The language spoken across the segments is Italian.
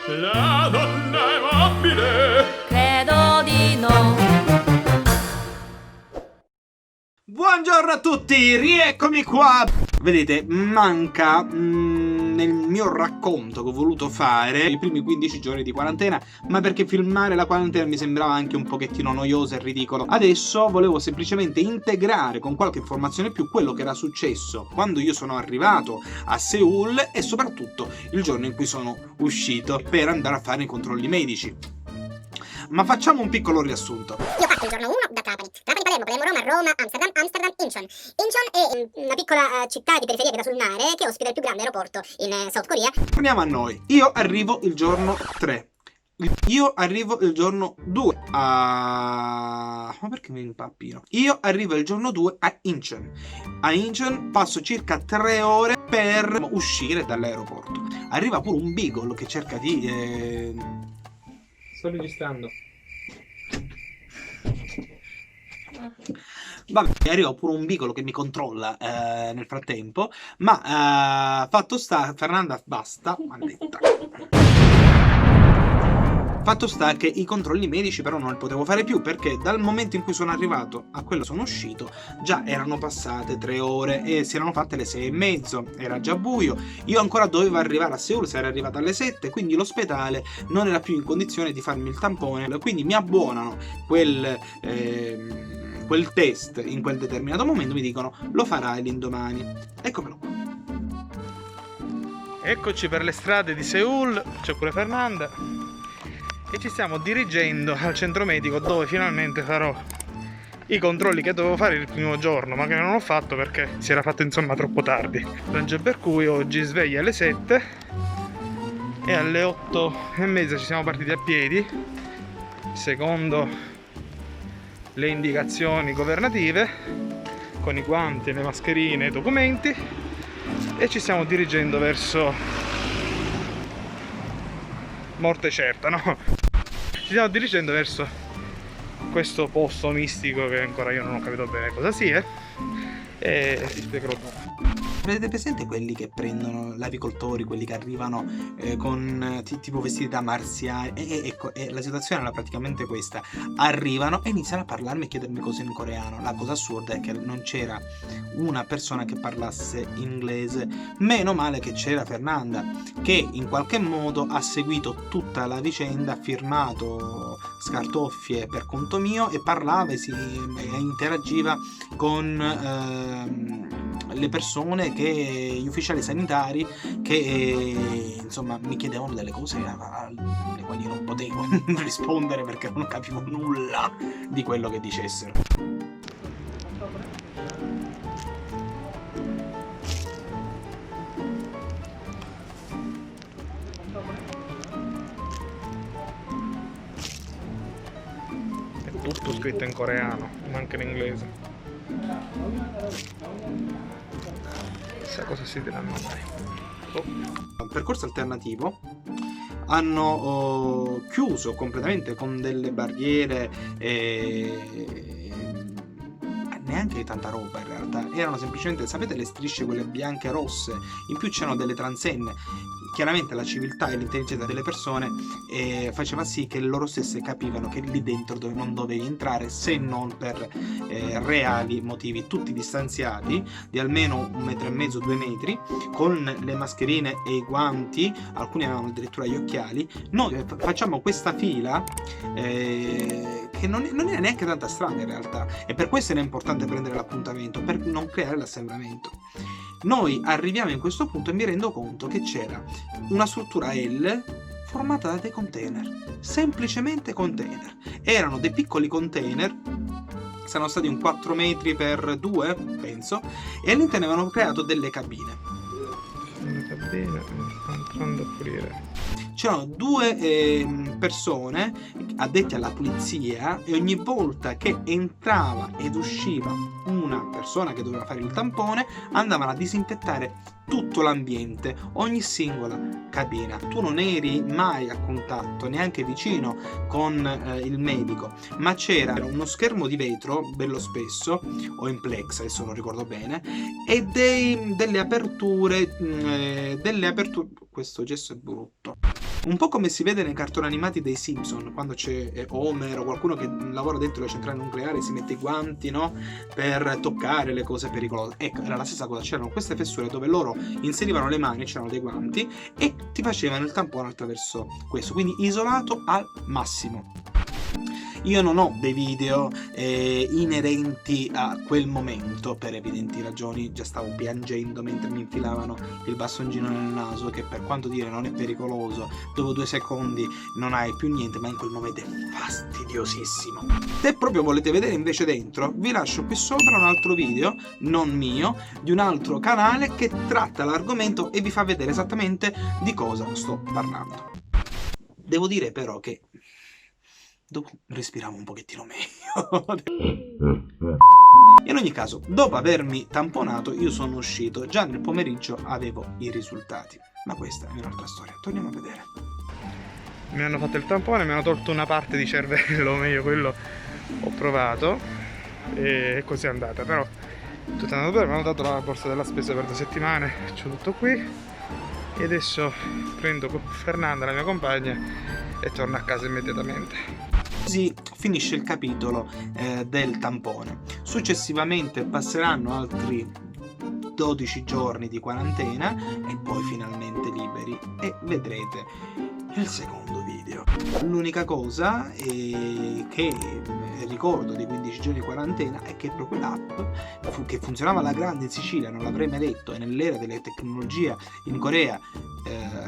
La donna è mobile. Credo di no. Buongiorno a tutti, rieccomi qua. Vedete, manca nel mio racconto che ho voluto fare i primi 15 giorni di quarantena, ma perché filmare la quarantena mi sembrava anche un pochettino noioso e ridicolo. Adesso volevo semplicemente integrare con qualche informazione più quello che era successo quando io sono arrivato a Seoul e soprattutto il giorno in cui sono uscito per andare a fare i controlli medici. Ma facciamo un piccolo riassunto. Io parto il giorno 1 da Trapani, Palermo, Roma, Roma, Amsterdam, Incheon. Incheon è una piccola città di periferia che dà sul mare che ospita il più grande aeroporto in South Korea. Torniamo a noi. Io arrivo il giorno 3. Io arrivo il giorno 2 a... Ma perché mi impappino? Io arrivo il giorno 2 a Incheon. A Incheon passo circa 3 ore per uscire dall'aeroporto. Arriva pure un beagle che cerca di... Sto registrando. Vabbè, arriva pure un beagle che mi controlla nel frattempo. Ma fatto sta, Fernanda, basta, maledetta. Fatto sta che i controlli medici però non li potevo fare più perché dal momento in cui sono arrivato a quello sono uscito già erano passate 3 ore e si erano fatte le 6:30, era già buio, io ancora dovevo arrivare a Seoul, sarei arrivato alle 7, quindi l'ospedale non era più in condizione di farmi il tampone, quindi mi abbonano quel test in quel determinato momento, mi dicono lo farai l'indomani. Eccomelo qua. Eccoci per le strade di Seoul, c'è pure Fernanda. E ci stiamo dirigendo al centro medico dove finalmente farò i controlli che dovevo fare il primo giorno, ma che non ho fatto perché si era fatto insomma troppo tardi. Ragione per cui oggi sveglia alle 7 e alle 8:30 ci siamo partiti a piedi, secondo le indicazioni governative, con i guanti, le mascherine e i documenti, e ci stiamo dirigendo verso morte certa, no? Ci stiamo dirigendo verso questo posto mistico che ancora io non ho capito bene cosa sia e ti spiegherò dopo. Avete presente quelli che prendono l'avicoltori, quelli che arrivano con tipo vestiti da marziani? Ecco, la situazione era praticamente questa. Arrivano e iniziano a parlarmi e chiedermi cose in coreano. La cosa assurda è che non c'era una persona che parlasse inglese. Meno male che c'era Fernanda, che in qualche modo ha seguito tutta la vicenda, ha firmato scartoffie per conto mio e parlava e interagiva con le persone, gli ufficiali sanitari che insomma mi chiedevano delle cose alle quali non potevo rispondere perché non capivo nulla di quello che dicessero. È tutto scritto in coreano, ma anche in inglese. Chissà cosa si diranno mai. Percorso alternativo, hanno chiuso completamente con delle barriere neanche tanta roba in realtà, erano semplicemente, sapete, le strisce quelle bianche e rosse, in più c'erano delle transenne. Chiaramente la civiltà e l'intelligenza delle persone faceva sì che loro stesse capivano che lì dentro non dovevi entrare se non per reali motivi, tutti distanziati di almeno 1,5 metri, 2 metri, con le mascherine e i guanti, alcuni avevano addirittura gli occhiali. Noi facciamo questa fila che non è neanche tanta strada in realtà, e per questo era importante prendere l'appuntamento, per non creare l'assembramento. Noi arriviamo in questo punto e mi rendo conto che c'era una struttura L formata da dei container, semplicemente container. Erano dei piccoli container, saranno stati un 4 metri per 2, penso, e all'interno avevano creato delle cabine. Bene, sta entrando a pulire. C'erano 2 persone addetti alla pulizia e ogni volta che entrava ed usciva una persona che doveva fare il tampone andavano a disinfettare tutto l'ambiente, ogni singola cabina. Tu non eri mai a contatto, neanche vicino con il medico, ma c'era uno schermo di vetro, bello spesso, o in plex, adesso non ricordo bene, e delle aperture, questo gesto è brutto. Un po' come si vede nei cartoni animati dei Simpson, quando c'è Homer o qualcuno che lavora dentro le centrali nucleari, si mette i guanti, no? Per toccare le cose pericolose. Ecco, era la stessa cosa, c'erano queste fessure dove loro inserivano le mani, c'erano dei guanti e ti facevano il tampone attraverso questo, quindi isolato al massimo. Io non ho dei video inerenti a quel momento per evidenti ragioni, già stavo piangendo mentre mi infilavano il bastoncino nel naso, che per quanto dire non è pericoloso, dopo 2 secondi non hai più niente, ma in quel momento è fastidiosissimo. Se proprio volete vedere invece dentro, vi lascio qui sopra un altro video, non mio, di un altro canale che tratta l'argomento e vi fa vedere esattamente di cosa sto parlando. Devo dire però che dopo respiravo un pochettino meglio. In ogni caso, dopo avermi tamponato, io sono uscito. Già nel pomeriggio avevo i risultati. Ma questa è un'altra storia. Torniamo a vedere. Mi hanno fatto il tampone, mi hanno tolto una parte di cervello, meglio quello ho provato. E così è andata. Però tutto è andato bene. Mi hanno dato la borsa della spesa per 2 settimane. C'ho tutto qui. E adesso prendo Fernanda, la mia compagna, e torno a casa immediatamente. Così finisce il capitolo del tampone. Successivamente passeranno altri 12 giorni di quarantena e poi finalmente liberi e vedrete il secondo video. L'unica cosa che ricordo dei 15 giorni di quarantena è che proprio l'app che funzionava alla grande in Sicilia, non l'avrei mai detto, e nell'era delle tecnologie in Corea,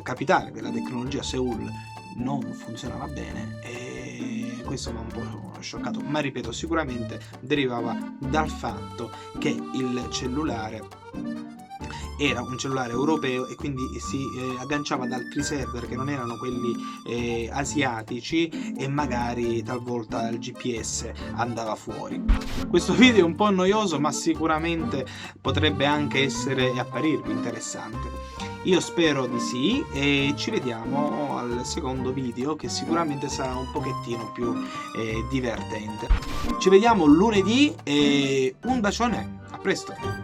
capitale della tecnologia, Seoul, non funzionava bene e questo mi ha un po' scioccato, ma ripeto, sicuramente derivava dal fatto che il cellulare era un cellulare europeo e quindi si agganciava ad altri server che non erano quelli asiatici e magari talvolta il GPS andava fuori. Questo video è un po' noioso, ma sicuramente potrebbe anche essere e apparirvi interessante. Io spero di sì e ci vediamo al secondo video, che sicuramente sarà un pochettino più divertente. Ci vediamo lunedì e un bacione, a presto!